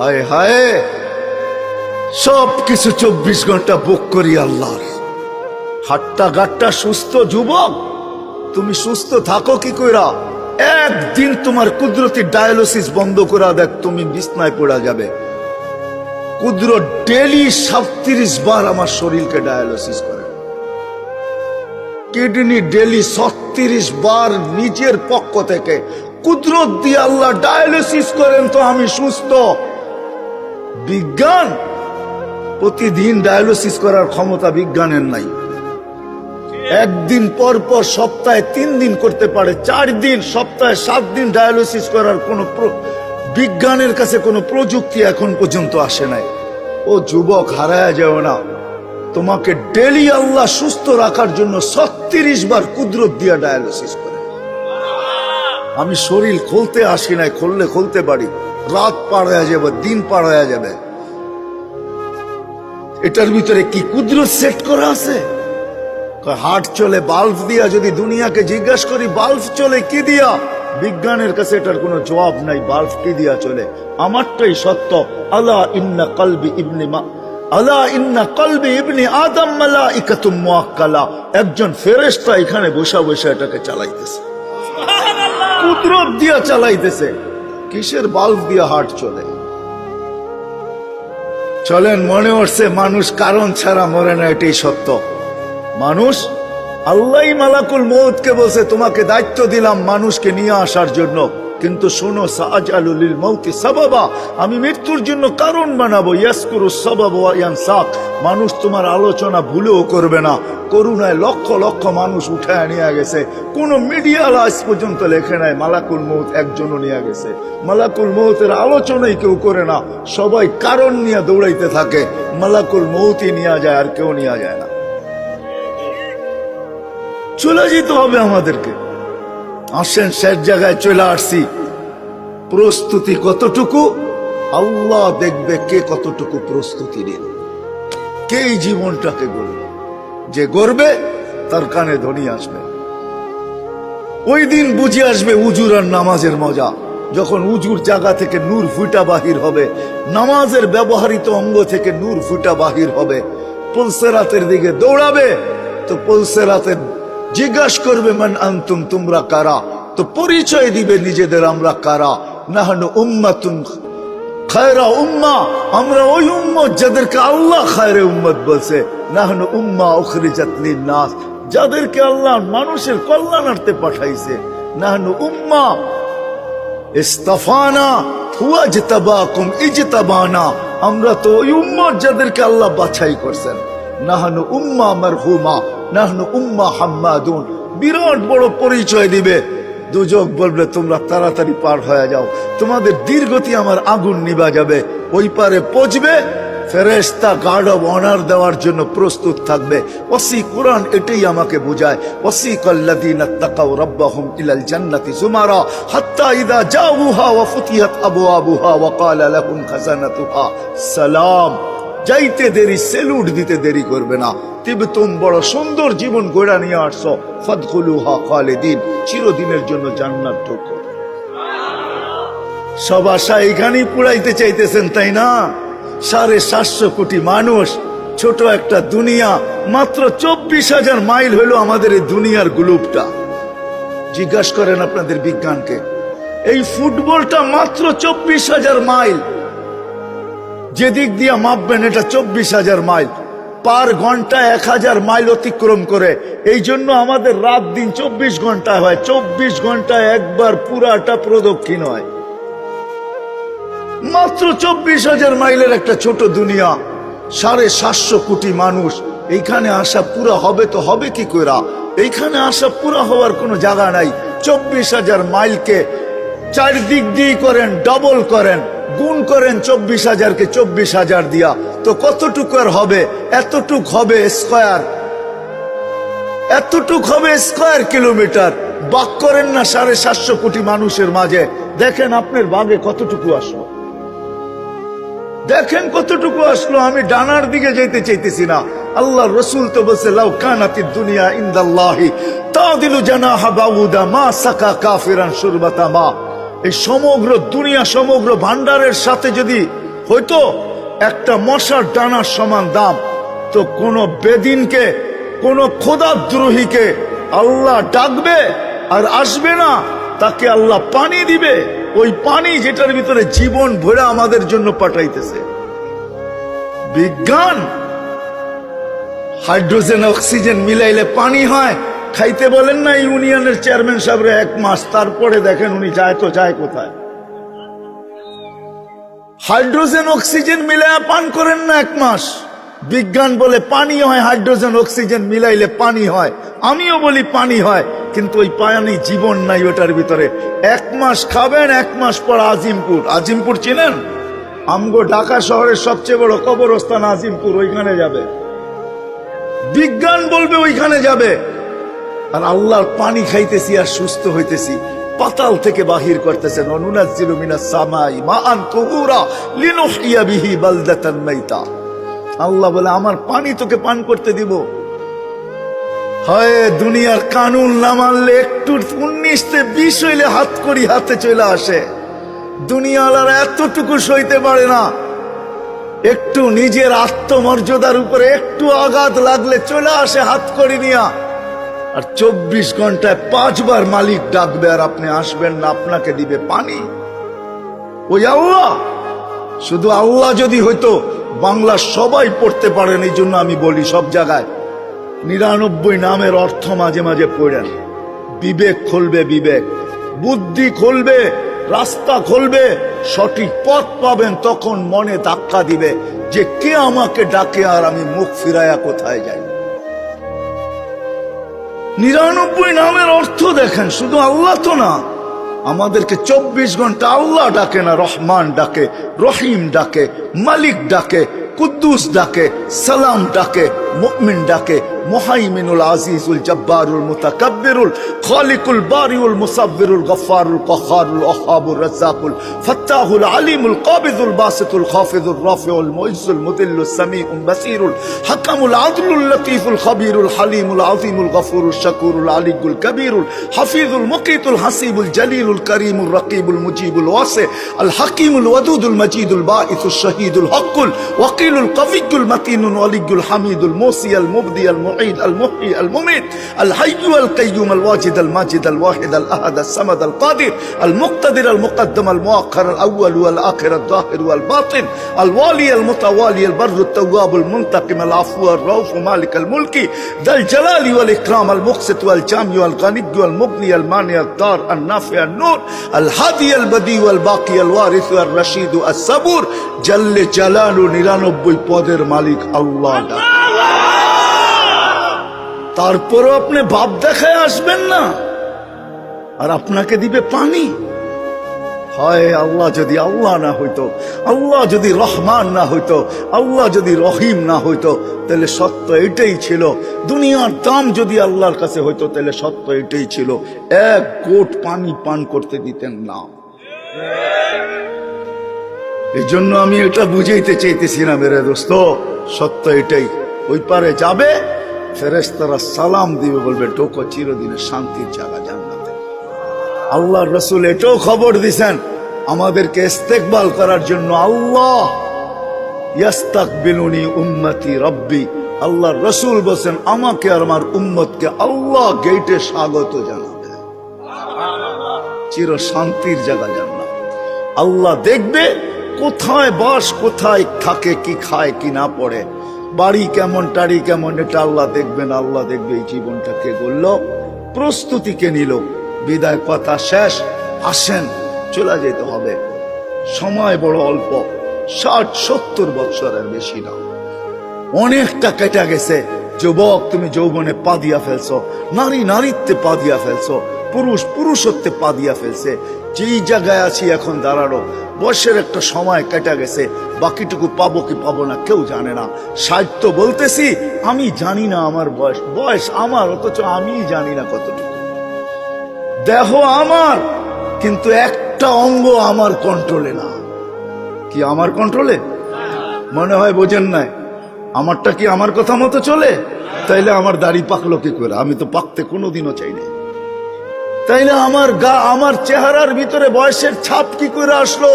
হায় হায়, সব কিছু 24 ঘন্টা বুক করি আল্লাহর। হাট্টা গাট্টা সুস্থ যুবক, তুমি সুস্থ থাকো কি কইরা? একদিন তোমার কুদরতি ডায়ালিসিস বন্ধ করা দেখ, তুমি বিছনায় পড়া যাবে। কুদরত ডেলি 37 বার আমার শরীরকে ডায়ালিসিস করে, কিডনি ডেলি 36 বার নিজের পক্ষ থেকে কুদরত দিয়ে আল্লাহ ডায়ালিসিস করেন, তো আমি সুস্থ। বিজ্ঞান প্রতিদিন ডায়ালিসিস করার ক্ষমতা বিজ্ঞানের নাই। একদিন পর পর সপ্তাহে 3 দিন করতে পারে, 4 দিন, সপ্তাহে 7 দিন ডায়ালিসিস করার কোন বিজ্ঞানের কাছে কোনো প্রযুক্তি এখন পর্যন্ত আসে নাই। ও যুবক, হারায় যাও না, তোমাকে ডেলি আল্লাহ সুস্থ রাখার জন্য 36 বার কুদরত দিয়া ডায়ালিসিস করে। আমি শরীর খুলতে আসি নাই, খুললে খুলতে পারি, রাত পার হয়ে যাবে, দিন পার হয়ে যাবে। এটার ভিতরে কি কুদরত সেট করা আছে? হার্ট চলে বাল্ব দিয়া। যদি দুনিয়াকে জিজ্ঞাসা করি বাল্ব চলে কি দিয়া, বিজ্ঞানের কাছে এটার কোনো জবাব নাই। বাল্ব কি দিয়া চলে? আমারটাই সত্য। আলা ইন্না কলবি ইবনি আদম মালাইকাতুম মুআক্কালা। একজন ফেরেশতা এখানে বসা বসা এটাকে চালাইতেছে, কুদরত দিয়া চালাইতেছে। কিসের বাল্ব দিয়া হার্ট চলে? চলেন, মনে হচ্ছে মানুষ কারণ ছাড়া মরে না, এটাই সত্য। মানুষ, আল্লাহ মালাকুল মউতকে বলছে তোমাকে দায়িত্ব দিলাম মানুষকে নিয়ে আসার জন্য, কিন্তু শোনো, সাআজালু লিল মাউতি সাবাবা, আমি মৃত্যুর জন্য কারণ বানাবো। ইয়াসকুরু সাবাব ওয়া ইয়ানসাক, মানুষ তোমার আলোচনা ভুলেও করবে না। করুণায় লক্ষ লক্ষ মানুষ উঠায় নিয়ে গেছে, কোন মিডিয়া আজ পর্যন্ত লেখে নাই মালাকুল মউত একজনও নিয়ে গেছে। মালাকুল মউতের আলোচনাই কেউ করে না, সবাই কারণ নিয়ে দৌড়াইতে থাকে। মালাকুল মউতই নিয়ে যায়, আর কেউ নিয়ে যায় না। চলে যেতে হবে আমাদেরকে। আসেন, শেষ জায়গায় চলে আসছি। প্রস্তুতি কতটুকু আল্লাহ দেখবে, কে কতটুকু প্রস্তুতি নিল, কে এই জীবনটাকে গড়বে। যে গড়বে তার কানে ধ্বনি আসবে। ওই দিন বুঝে আসবে উজুর আর নামাজের মজা। যখন উজুর জায়গা থেকে নূর ফুটা বাহির হবে, নামাজের ব্যবহৃত অঙ্গ থেকে নূর ফুটা বাহির হবে, পুলসেরাতের দিকে দৌড়াবে, তো পুলসেরাতের জিজ্ঞাসা করবে মান আনতুম, তোমরা কারা? তো পরিচয় দিবে নিজেদের, আমরা কারা। নাহনু উম্মাতুন খায়রা উম্মা, আমরা ওই উম্মত যাদেরকে আল্লাহ খায়রে উম্মত বলছে। নাহনু উম্মা উখরিজাত লিন-নাস, যাদেরকে আল্লাহ মানুষের কল্যাণার্থে পাঠাইছে। নাহনু উম্মা ইস্তাফানা হুয়া ইজতাবাকুম ইজতাবানা, আমরা তো ওই উম্মত যাদেরকে আল্লাহ বাছাই করছেন। নাহনু উম্মা মারহুমা, নাহনু উম্মা হাম্মাদুন, বিরাট বড় পরিচয় দিবে। দুজক বলবে তোমরা তাড়াতাড়ি পার হয়ে যাও, তোমাদের দীর্ঘতি আমার আগুন নিভা যাবে। ওই পারে পৌঁছবে, ফেরেশতা গার্ড অব অনার দেওয়ার জন্য প্রস্তুত থাকবে। ওয়াসি কুরআন এটাই আমাকে বোঝায়। ওয়াসিকাল্লাযীনা তাকাউ রাব্বাহুম ইলাল জান্নাতি যুমারা হাত্তা ইযা জাউহা ওয়া ফুতিহাত আবওয়াবুহা ওয়া ক্বালা লাহুম খাযানাতুহা সালাম। যাইতে দেরি, সেলুট দিতে দেরি করবে না। তিবতুম, বড় সুন্দর জীবন গড়া নিয়ে আসছো। ফাদখুলুহা খালিদিন, চিরদিনের জন্য জান্নাত ঢোকো। সব আশা এখানেই পুরাইতে চাইতেছেন, তাই না? 750 কোটি মানুষ, ছোট একটা দুনিয়া, মাত্র 24,000 মাইল হলো আমাদের এই দুনিয়ার গ্লোবটা। জিজ্ঞাসা করেন আপনাদের বিজ্ঞানকে, এই ফুটবলটা মাত্র 24,000 মাইল। যেদিক দিয়ে মাপবেন এটা 24,000 মাইল। পার ঘন্টা 1000 মাইল অতিক্রম করে। এই জন্য আমাদের রাত দিন 24 ঘন্টায় হয়। 24 ঘন্টায় একবার পুরাটা প্রদক্ষিণ হয়। মাত্র 24,000 মাইলের একটা ছোট দুনিয়া, 750 কোটি মানুষ। এইখানে আসা পুরা হবে তো হবে কি করে? এইখানে আসা পুরা হওয়ার কোনো জায়গা নাই। 24,000 মাইলকে 4 দিক দিয়ে করেন, ডবল করেন, গুণ করেন 24,000-কে 24,000 দিয়া, তো কতটুকু আর হবে? এতটুক হবে স্কয়ার, এতটুক হবে স্কয়ার কিলোমিটার। বাক করেন না 750 কোটি মানুষের মাঝে, দেখেন আপনার বাগে কতটুকু আসলো, দেখেন কতটুকু আসলো। আমি ডানার দিকে যেতে চাইতেছি না। আল্লাহ রসুল তো বলছে লাউ কানাতিদ দুনিয়া ইনদাল্লাহি তাদিলু জানাহা বাউদা মা সাকা কাফিরান শুরবাতা মা। এই সমগ্র দুনিয়া, সমগ্র ভান্ডারের সাথে যদি হয়তো একটা মশার ডানার সমান দাম, তো কোন বেদিনকে, কোন খোদাদ্রোহীকে আল্লাহ ডাকবে আর আসবে না, তাকে আল্লাহ পানি দিবে, ওই পানি যেটার ভিতরে জীবন ভরে আমাদের জন্য পাঠাইতেছে। বিজ্ঞান হাইড্রোজেন অক্সিজেন মিলাইলে পানি হয়, খাইতে বলেন না ইউনিয়নের চেয়ারম্যান সাহেব 1 মাস, তারপরে দেখেন উনি যায় তো যায় কোথায়। হাইড্রোজেন অক্সিজেন মিলাইয়া পান করেন না 1 মাস, বিজ্ঞান বলে পানি হয়, হাইড্রোজেন অক্সিজেন মিলাইলে পানি হয়, আমিও বলি পানি হয়, কিন্তু ওই পানি জীবন নাই ওটার ভিতরে। 1 মাস খাবেন, 1 মাস পর আজিমপুর, আজিমপুর চিনেন? আমগো ঢাকা শহরের সবচেয়ে বড় কবরস্থান আজিমপুর, ওইখানে যাবে, বিজ্ঞান বলবে ওইখানে যাবে, আর আল্লাহর পানি খাইতেছি আর সুস্থ হইতেছি। পাতাল থেকে বাহির করতেছেন, অনুনাজ্জিলু মিনাস সামাই মাআন তুহুরা লিনুহইয়া বিহি বালদাতান মাইতা। আল্লাহ বলে আমার পানি তোকে পান করতে দিব। হয় দুনিয়ার কানুন না মানলে একটু 19-20 হইলে হাত করি হাতে চলে আসে। দুনিয়াওয়ালারা এতটুকু সইতে পারে না, একটু নিজের আত্মমর্যাদার উপরে একটু আঘাত লাগলে চলে আসে হাত করি নিয়া, আর 24 ঘন্টায় 5 বার মালিক ডাকবে আর আপনি আসবেন না, আপনাকে দিবে পানি। ওই আল্লাহ, শুধু আল্লাহ যদি হইতো বাংলা সবাই পড়তে পারেন, এই জন্য আমি বলি সব জায়গায় 99 নামের অর্থ মাঝে মাঝে পড়েন, বিবেক খুলবে, বিবেক বুদ্ধি খুলবে, রাস্তা খুলবে, সঠিক পথ পাবেন, তখন মনে ধাক্কা দিবে যে কে আমাকে ডাকে আর আমি মুখ ফিরাইয়া কোথায় যাই। 99 নামের অর্থ দেখেন, শুধু আল্লাহ তো না, আমাদেরকে 24 ঘন্টা আল্লাহ ডাকে না, রহমান ডাকে, রহিম ডাকে, মালিক ডাকে, কুদ্দুস ডাকে, সালাম ডাকে, মুমিন ডাকে, মুহাইমিনুল আজিজুল জব্বারুল মুতাকাব্বিরুল খালিকুল বারিউল মুসাব্বিরুল গফফারুল কহ্হারুল ওয়াহ্হাবুর রাজ্জাকুল ফাত্তাহুল আলিমুল কাবিদুল বাসিতুল খাফিজুর রাফিউল মুইজ্জুল মুদিল্লুস সামিউল বাসিরুল হাকামুল আদলুল লতীফুল খবীরুল হালিমুল আযীমুল গফুরুল শাকুরুল আলিয়ুল কবীরুল হাফিজুল মুকিতুল হাসিবুল জলিলুল করিমুল রকিবুল মুজিবুল ওয়াসি আল হাকিমুল ওয়াদুদুল মজিদুল বাঈসুল শহীদুল হকুল ওয়াকিলুল কবিয়ুল মাতিনুল ওয়ালিয়ুল হামিদুল মুসি আল মুবদি আল মুঈদ আল মুহয়ি আল মুমীত আল হাইয়্যু আল কাইয়্যুম আল ওয়াজিদ আল মাজিদ আল ওয়াহিদ আল আহাদ আল সামাদ আল কাদির আল মুক্তাদির আল মুকদ্দম আল মুআখ্খার আল আউয়াল ওয়াল আখির আল যাহির ওয়াল বাতিন আল ওয়ালি আল মুতাওয়ালি আল বাররু আত তাওয়াব আল মুনতাকিম আল আফু আর রাউফ মালিক আল মুলকি দাল জালালি ওয়াল ইকরাম আল মুকসিত ওয়াল জামি ওয়াল গানি ওয়াল মুগনি আল মানি আল দার আল নাফি আল নূর আল হাদি আল বদি ওয়াল বাকি আল ওয়ারিস আল রশিদ আল সাবুর জাল্লে জালালু 99 পদের মালিক আল্লাহ। তারপরও আপনি ভাব দেখায় আসবেন না, আর আপনাকে দিবে পানি। হয় আল্লাহ যদি আল্লাহ না হইতো, আল্লাহ যদি রহমান না হইতো, আল্লাহ যদি রহিম না হইতো, তাহলে সত্য এটাই ছিল। দুনিয়ার দাম যদি আল্লাহর কাছে হইতো, তাহলে সত্য এটাই ছিল, 1 ঘোট পানি পান করতে দিতেন না। এই জন্য আমি এটা বুঝাইতে চাইতেছি না মেরে দোস্ত, সত্য এটাই। ওই পারে যাবে, ফেরেশতারা সালাম দিবে, বলবে ঢোকো চিরদিনের শান্তির জায়গা জান্নাতে। আল্লাহর রাসূল এটাও খবর দিছেন আমাদেরকে ইস্তেকবাল করার জন্য, আল্লাহ ইয়াস্তাকবিলুনি উম্মতি রাব্বি, আল্লাহর রাসূল বলেন আমাকে আর আমার উম্মতকে আল্লাহ গেটে স্বাগত জানাবে, চির শান্তির জায়গা জান্নাত। আল্লাহ দেখবে কোথায় বাস, কোথায় থাকে, কি খায় কি না পড়ে, বাড়ি কেমন, টাড়ি কেমন, এটা আল্লাহ দেখবেন। আল্লাহ দেখবে এই জীবনটা কে গড়ল, প্রস্তুতি কে নিল। বিদায় কথা শেষ, আসেন চলে যেতে হবে, সময় বড় অল্প, 60-70 বছরের বেশি না, অনেকটা কেটে গেছে। যুবক তুমি যৌবনে পা দিয়া ফেলছো, নারী নারীত্বে পা দিয়া ফেলছো, পুরুষ পুরুষত্বে পা দিয়া ফেলছে। যেই জায়গায় আছি এখন দাঁড়ানো, বয়সের একটা সময় কেটে গেছে, বাকিটুকু পাবো কি পাবো না কেউ জানে না। 60 তো বলতেছি, আমি জানি না আমার বয়স আমার, অথচ আমি জানি না কতটুকু। দেহ আমার, কিন্তু একটা অঙ্গ আমার কন্ট্রোলে না। কি আমার কন্ট্রোলে? মনে হয় বোঝেন নাই। আমারটা কি আমার কথা মতো চলে? তাইলে আমার দাড়ি পাকলো কি করে? আমি তো পাকতে কোনোদিনও চাই না। তাইলে আমার চেহারার ভিতরে বয়সের ছাপ কি করে আসলো?